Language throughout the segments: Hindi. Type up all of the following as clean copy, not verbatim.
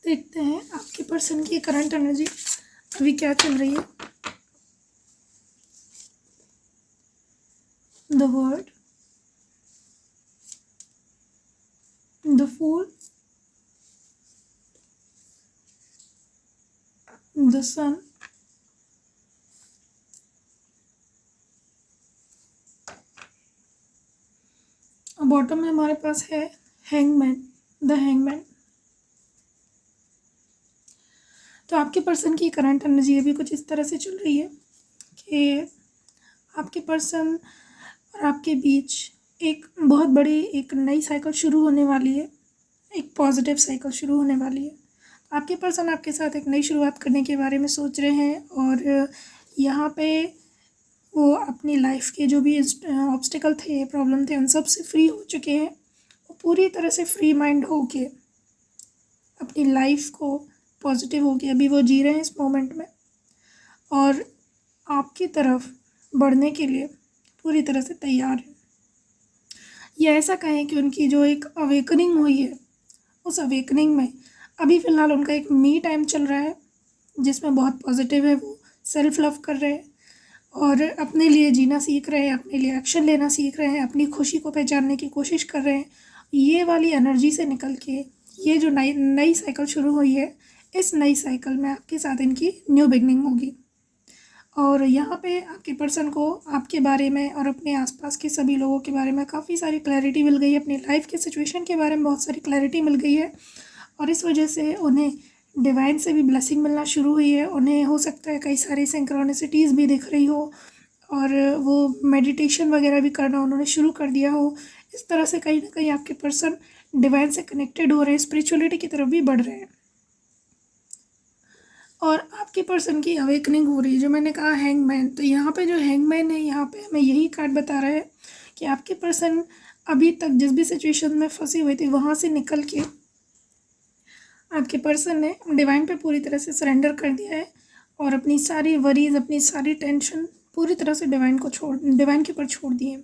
देखते हैं आपके पर्सन की करंट एनर्जी अभी क्या चल रही है। The world, the fool, the sun, और बॉटम में हमारे पास है हैंगमैन, द हैंगमैन। तो आपके पर्सन की करंट एनर्जी अभी कुछ इस तरह से चल रही है कि आपके पर्सन और आपके बीच एक बहुत बड़ी एक नई साइकिल शुरू होने वाली है, एक पॉजिटिव साइकिल शुरू होने वाली है। आपके पर्सन आपके साथ एक नई शुरुआत करने के बारे में सोच रहे हैं और यहाँ पे वो अपनी लाइफ के जो भी ऑब्स्टिकल थे, प्रॉब्लम थे, उन सब से फ्री हो चुके हैं। वो पूरी तरह से फ्री माइंड हो के अपनी लाइफ को पॉजिटिव हो के अभी वो जी रहे हैं इस मोमेंट में, और आपकी तरफ बढ़ने के लिए पूरी तरह से तैयार है। या ऐसा कहें कि उनकी जो एक अवेकनिंग हुई है, उस अवेकनिंग में अभी फ़िलहाल उनका एक मी टाइम चल रहा है जिसमें बहुत पॉजिटिव है। वो सेल्फ़ लव कर रहे हैं और अपने लिए जीना सीख रहे हैं, अपने लिए एक्शन लेना सीख रहे हैं, अपनी खुशी को पहचानने की कोशिश कर रहे हैं। ये वाली एनर्जी से निकल के ये जो नई साइकिल शुरू हुई है, इस नई साइकिल में आपके साथ इनकी न्यू बिगनिंग होगी। और यहाँ पे आपके पर्सन को आपके बारे में और अपने आसपास के सभी लोगों के बारे में काफ़ी सारी क्लैरिटी मिल गई है, अपनी लाइफ के सिचुएशन के बारे में बहुत सारी क्लैरिटी मिल गई है, और इस वजह से उन्हें डिवाइन से भी ब्लेसिंग मिलना शुरू हुई है। उन्हें हो सकता है कई सारी सिंक्रोनिसिटीज़ भी दिख रही हो और वो मेडिटेशन वगैरह भी करना उन्होंने शुरू कर दिया हो। इस तरह से कहीं ना कहीं आपके पर्सन डिवाइन से कनेक्टेड हो रहे हैं, स्पिरिचुअलिटी की तरफ भी बढ़ रहे हैं। और आपके पर्सन की अवेकनिंग हो रही है, जो मैंने कहा हैंगमैन, तो यहाँ पे जो हैंगमैन है, यहाँ पे हमें यही कार्ड बता रहा है कि आपके पर्सन अभी तक जिस भी सिचुएशन में फंसे हुए थे वहाँ से निकल के आपके पर्सन ने डिवाइन पे पूरी तरह से सरेंडर कर दिया है और अपनी सारी वरीज, अपनी सारी टेंशन पूरी तरह से डिवाइन के ऊपर छोड़ दिए।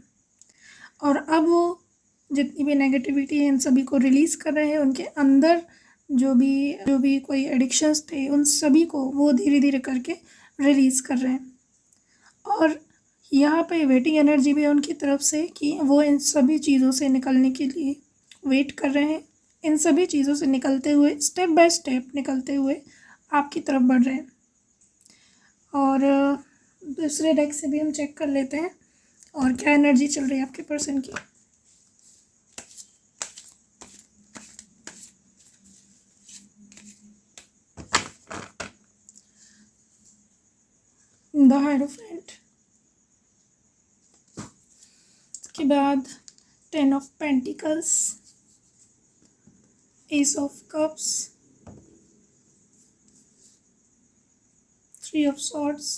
और अब वो जितनी भी नेगेटिविटी है इन सभी को रिलीज़ कर रहे हैं। उनके अंदर जो भी कोई एडिक्शंस थे उन सभी को वो धीरे धीरे करके रिलीज़ कर रहे हैं। और यहाँ पे वेटिंग एनर्जी भी है उनकी तरफ से कि वो इन सभी चीज़ों से निकलने के लिए वेट कर रहे हैं। इन सभी चीज़ों से निकलते हुए, स्टेप बाय स्टेप निकलते हुए आपकी तरफ बढ़ रहे हैं। और दूसरे डेक से भी हम चेक कर लेते हैं और क्या एनर्जी चल रही है आपके पर्सन की। द हायरोफेंट, उसके बाद 10 of pentacles, S of cups, 3 of swords,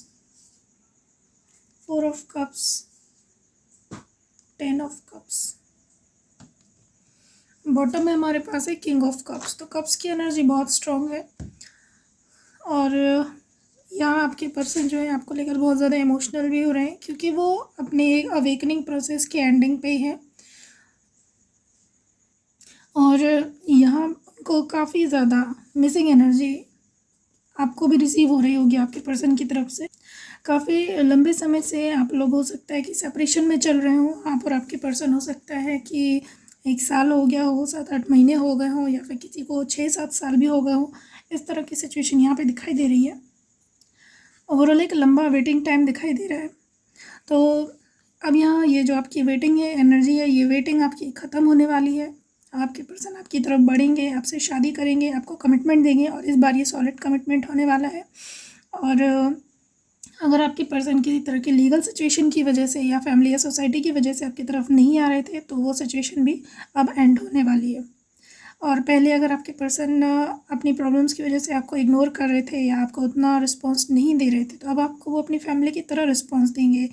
4 of cups, 10 of cups. Bottom में हमारे पास है किंग ऑफ कप्स। तो कप्स की एनर्जी बहुत स्ट्रॉन्ग है और यहाँ आपके पर्सन जो है आपको लेकर बहुत ज़्यादा इमोशनल भी हो रहे हैं क्योंकि वो अपने अवेकनिंग प्रोसेस की एंडिंग पे ही है। और यहाँ उनको काफ़ी ज़्यादा मिसिंग एनर्जी आपको भी रिसीव हो रही होगी आपके पर्सन की तरफ से। काफ़ी लंबे समय से आप लोग हो सकता है कि सेपरेशन में चल रहे हों, आप और आपके पर्सन। हो सकता है कि 1 साल हो गया हो, 7-8 महीने हो गए हों, या फिर किसी को 6-7 साल भी हो गए हों। इस तरह की सिचुएशन यहाँ पे दिखाई दे रही है। ओवरऑल एक लंबा वेटिंग टाइम दिखाई दे रहा है। तो अब यहाँ ये जो आपकी वेटिंग है, एनर्जी है, ये वेटिंग आपकी ख़त्म होने वाली है। आपके पर्सन आपकी तरफ बढ़ेंगे, आपसे शादी करेंगे, आपको कमिटमेंट देंगे और इस बार ये सॉलिड कमिटमेंट होने वाला है। और अगर आपके पर्सन किसी तरह की लीगल सिचुएशन की वजह से या फैमिली या सोसाइटी की वजह से आपकी तरफ नहीं आ रहे थे तो वो सिचुएशन भी अब एंड होने वाली है। और पहले अगर आपके पर्सन अपनी प्रॉब्लम्स की वजह से आपको इग्नोर कर रहे थे या आपको उतना रिस्पॉन्स नहीं दे रहे थे, तो अब आपको वो अपनी फैमिली की तरह रिस्पॉन्स देंगे।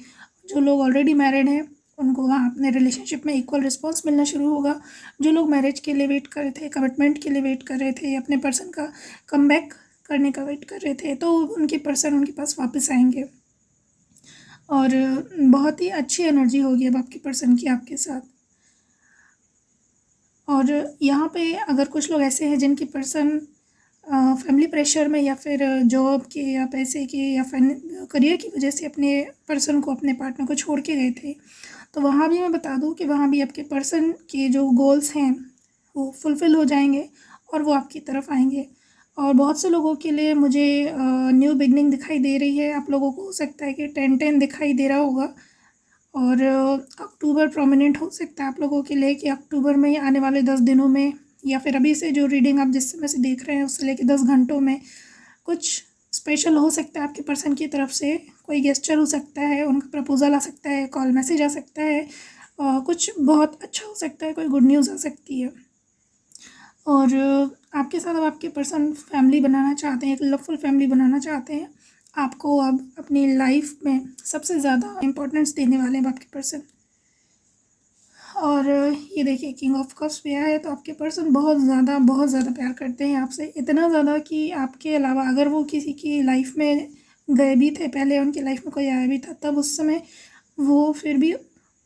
जो लोग ऑलरेडी मैरिड हैं उनको वहाँ अपने रिलेशनशिप में इक्वल रिस्पॉन्स मिलना शुरू होगा। जो लोग मैरिज के लिए वेट कर रहे थे, कमिटमेंट के लिए वेट कर रहे थे, अपने पर्सन का कमबैक करने का वेट कर रहे थे, तो उनके पर्सन उनके पास वापस आएंगे। और बहुत ही अच्छी एनर्जी होगी अब आपके पर्सन की आपके साथ। और यहाँ पे अगर कुछ लोग ऐसे हैं जिनके पर्सन फैमिली प्रेशर में या फिर जॉब के या पैसे के या करियर की वजह से अपने पर्सन को, अपने पार्टनर को छोड़ के गए थे। तो वहाँ भी मैं बता दूँ कि वहाँ भी आपके पर्सन के जो गोल्स हैं वो फुलफ़िल हो जाएंगे और वो आपकी तरफ आएंगे। और बहुत से लोगों के लिए मुझे न्यू बिगनिंग दिखाई दे रही है। आप लोगों को हो सकता है कि 10-10 दिखाई दे रहा होगा। और अक्टूबर प्रोमिनेंट हो सकता है आप लोगों के लिए कि अक्टूबर में या आने वाले 10 दिनों में या फिर अभी से जो रीडिंग आप जिस समय से देख रहे हैं उससे लेके 10 घंटों में कुछ स्पेशल हो सकता है आपके पर्सन की तरफ से। कोई गेस्चर हो सकता है, उनका प्रपोज़ल आ सकता है, कॉल मैसेज आ सकता है, कुछ बहुत अच्छा हो सकता है, कोई गुड न्यूज़ आ सकती है। और आपके साथ अब आपके पर्सन फैमिली बनाना चाहते हैं, एक लवफुल फैमिली बनाना चाहते हैं। आपको अब अपनी लाइफ में सबसे ज़्यादा इम्पोर्टेंस देने वाले हैं आपके पर्सन। और ये देखिए किंग ऑफ कप्स भी आया है, तो आपके पर्सन बहुत ज़्यादा प्यार करते हैं आपसे, इतना ज़्यादा कि आपके अलावा अगर वो किसी की लाइफ में गए भी थे, पहले उनकी लाइफ में कोई आया भी था, तब उस समय वो फिर भी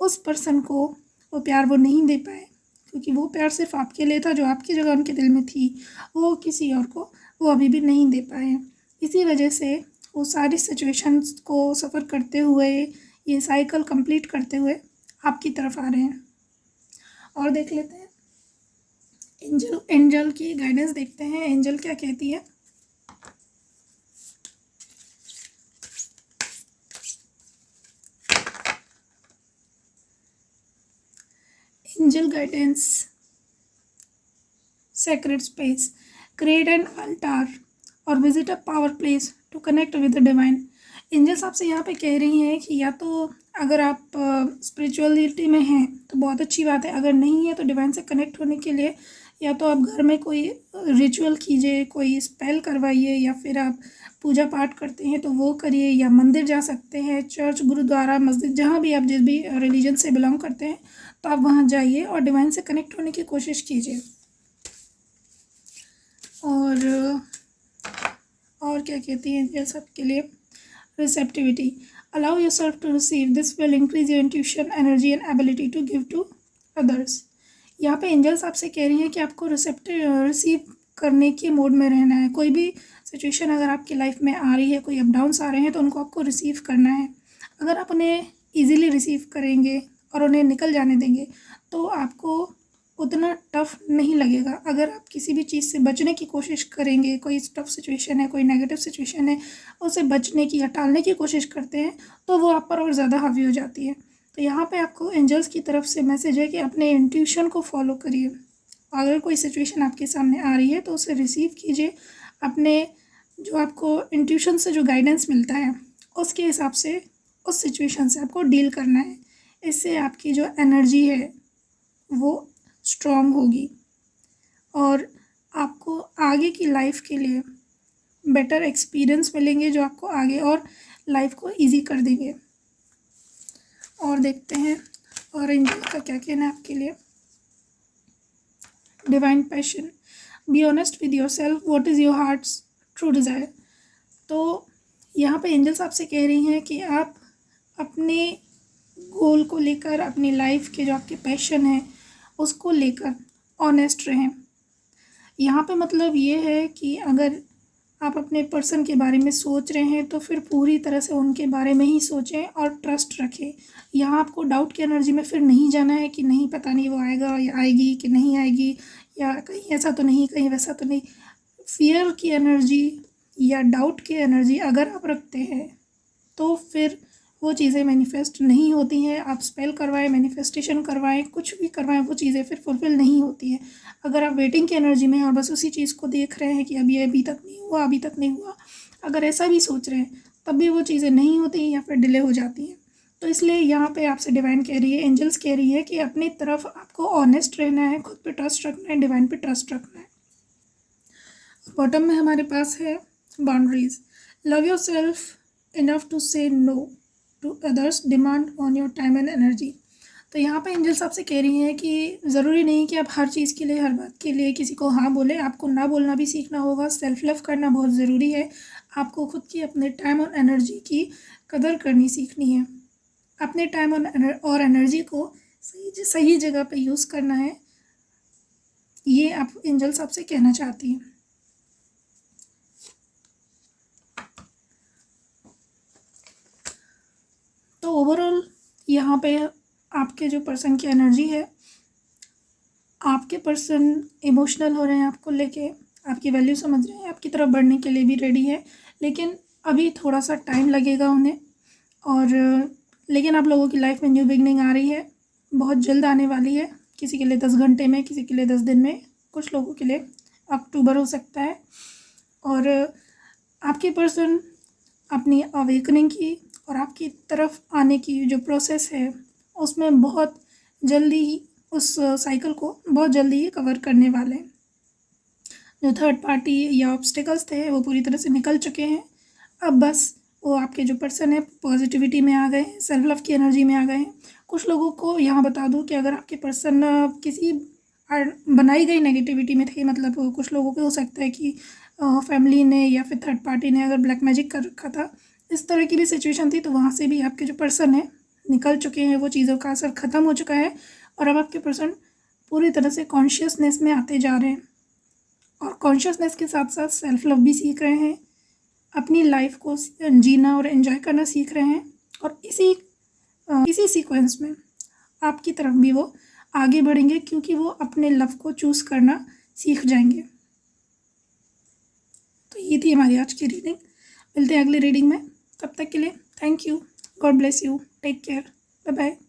उस पर्सन को वो प्यार वो नहीं दे पाए, क्योंकि वो प्यार सिर्फ आपके लिए था जो आपकी जगह उनके दिल में थी, वो किसी और को वो अभी भी नहीं दे पाए। इसी वजह से वो सारी सिचुएशंस को सफ़र करते हुए, ये साइकिल कंप्लीट करते हुए आपकी तरफ आ रहे हैं। और देख लेते हैं एंजल की गाइडेंस देखते हैं, एंजल क्या कहती है। Angel guidance, sacred space, create an altar और visit a power place to connect with the divine। Angels आपसे यहाँ पे कह रही हैं कि या तो अगर आप स्पिरिचुअलिटी में हैं तो बहुत अच्छी बात है, अगर नहीं है तो डिवाइन से कनेक्ट होने के लिए या तो आप घर में कोई रिचुअल कीजिए, कोई स्पेल करवाइए, या फिर आप पूजा पाठ करते हैं तो वो करिए, या मंदिर जा सकते हैं, चर्च, गुरुद्वारा, मस्जिद, जहाँ भी आप जिस भी रिलीजन से बिलोंग करते हैं तो आप वहाँ जाइए और डिवाइन से कनेक्ट होने की कोशिश कीजिए। और क्या कहती हैं ये सब के लिए, receptivity, allow yourself to receive, this will increase your intuition, energy and ability to give to others. यहाँ पे एंजल्स आपसे कह रही हैं कि आपको रिसीव करने के मोड में रहना है। कोई भी सिचुएशन अगर आपकी लाइफ में आ रही है, कोई अप डाउन्स आ रहे हैं, तो उनको आपको रिसीव करना है। अगर आप उन्हें ईज़िली रिसीव करेंगे और उन्हें निकल जाने देंगे तो आपको उतना टफ़ नहीं लगेगा। अगर आप किसी भी चीज़ से बचने की कोशिश करेंगे, कोई टफ़ सिचुएशन है, कोई नेगेटिव सिचुएशन है, उससे बचने की या टालने की कोशिश करते हैं तो वो आप पर और ज़्यादा हावी हो जाती है। तो यहाँ पे आपको एंजल्स की तरफ से मैसेज है कि अपने इंट्यूशन को फॉलो करिए। अगर कोई सिचुएशन आपके सामने आ रही है तो उसे रिसीव कीजिए, अपने जो आपको इंट्यूशन से जो गाइडेंस मिलता है उसके हिसाब से उस सिचुएशन से आपको डील करना है। इससे आपकी जो एनर्जी है वो स्ट्रॉन्ग होगी और आपको आगे की लाइफ के लिए बेटर एक्सपीरियंस मिलेंगे जो आपको आगे और लाइफ को इजी कर देंगे। और देखते हैं और एंजल का क्या कहना है आपके लिए। Divine passion, be honest with your self, what is your hearts true desire. तो यहाँ पे एंजल्स आपसे कह रही हैं कि आप अपने गोल को लेकर, अपनी लाइफ के जो आपके पैशन है उसको लेकर ऑनेस्ट रहें। यहाँ पे मतलब ये है कि अगर आप अपने पर्सन के बारे में सोच रहे हैं तो फिर पूरी तरह से उनके बारे में ही सोचें और ट्रस्ट रखें। यहाँ आपको डाउट की एनर्जी में फिर नहीं जाना है कि नहीं पता नहीं वो आएगा या आएगी कि नहीं आएगी, या कहीं ऐसा तो नहीं, कहीं वैसा तो नहीं। फियर की एनर्जी या डाउट की एनर्जी अगर आप रखते हैं तो फिर वो चीज़ें मैनिफेस्ट नहीं होती हैं। आप स्पेल करवाएं, मैनिफेस्टेशन करवाएं, कुछ भी करवाएं, वो चीज़ें फिर फुलफिल नहीं होती हैं। अगर आप वेटिंग की एनर्जी में हैं और बस उसी चीज़ को देख रहे हैं कि अभी तक नहीं हुआ, अभी तक नहीं हुआ, अगर ऐसा भी सोच रहे हैं तब भी वो चीज़ें नहीं होती या फिर डिले हो जाती हैं। तो इसलिए यहाँ पे आपसे डिवाइन कह रही है, एंजल्स कह रही है कि अपनी तरफ आपको ऑनेस्ट रहना है, खुद पे ट्रस्ट रखना है, डिवाइन पे ट्रस्ट रखना है। बॉटम में हमारे पास है boundaries, love yourself enough to say no to others demand on your time and energy. तो यहाँ पे एंजल्स आपसे कह रही हैं कि ज़रूरी नहीं कि आप हर चीज़ के लिए, हर बात के लिए किसी को हाँ बोलें, आपको ना बोलना भी सीखना होगा। सेल्फ लव करना बहुत ज़रूरी है। आपको खुद की अपने टाइम और एनर्जी की कदर करनी सीखनी है। अपने टाइम और एनर्जी को सही जगह पे यूज़ करना है, ये आप एंजल्स आपसे कहना चाहती हैं। यहाँ पे आपके जो पर्सन की एनर्जी है, आपके पर्सन इमोशनल हो रहे हैं आपको लेके, आपकी वैल्यू समझ रहे हैं, आपकी तरफ बढ़ने के लिए भी रेडी है, लेकिन अभी थोड़ा सा टाइम लगेगा उन्हें। और लेकिन आप लोगों की लाइफ में न्यू बिगनिंग आ रही है, बहुत जल्द आने वाली है। किसी के लिए 10 घंटे में, किसी के लिए 10 दिन में, कुछ लोगों के लिए अक्टूबर हो सकता है। और आपके पर्सन अपनी अवेकनिंग की और आपकी तरफ आने की जो प्रोसेस है उसमें बहुत जल्दी ही उस साइकिल को बहुत जल्दी ही कवर करने वाले हैं। जो थर्ड पार्टी या ऑब्स्टिकल्स थे वो पूरी तरह से निकल चुके हैं। अब बस वो आपके जो पर्सन है पॉजिटिविटी में आ गए हैं, सेल्फ लव की एनर्जी में आ गए हैं। कुछ लोगों को यहाँ बता दूँ कि अगर आपके पर्सन किसी बनाई गई नेगेटिविटी में थे, मतलब कुछ लोगों को हो सकता है कि फैमिली ने या फिर थर्ड पार्टी ने अगर ब्लैक मैजिक कर रखा था, इस तरह की भी सिचुएशन थी, तो वहाँ से भी आपके जो पर्सन है निकल चुके हैं, वो चीज़ों का असर ख़त्म हो चुका है। और अब आपके पर्सन पूरी तरह से कॉन्शियसनेस में आते जा रहे हैं, और कॉन्शियसनेस के साथ साथ सेल्फ लव भी सीख रहे हैं, अपनी लाइफ को जीना और एंजॉय करना सीख रहे हैं। और इसी सीक्वेंस में आपकी तरफ भी वो आगे बढ़ेंगे, क्योंकि वो अपने लव को चूज़ करना सीख जाएंगे। तो ये थी हमारी आज की रीडिंग। मिलते हैं अगली रीडिंग में, तब तक के लिए thank you, God bless you, take care, bye bye.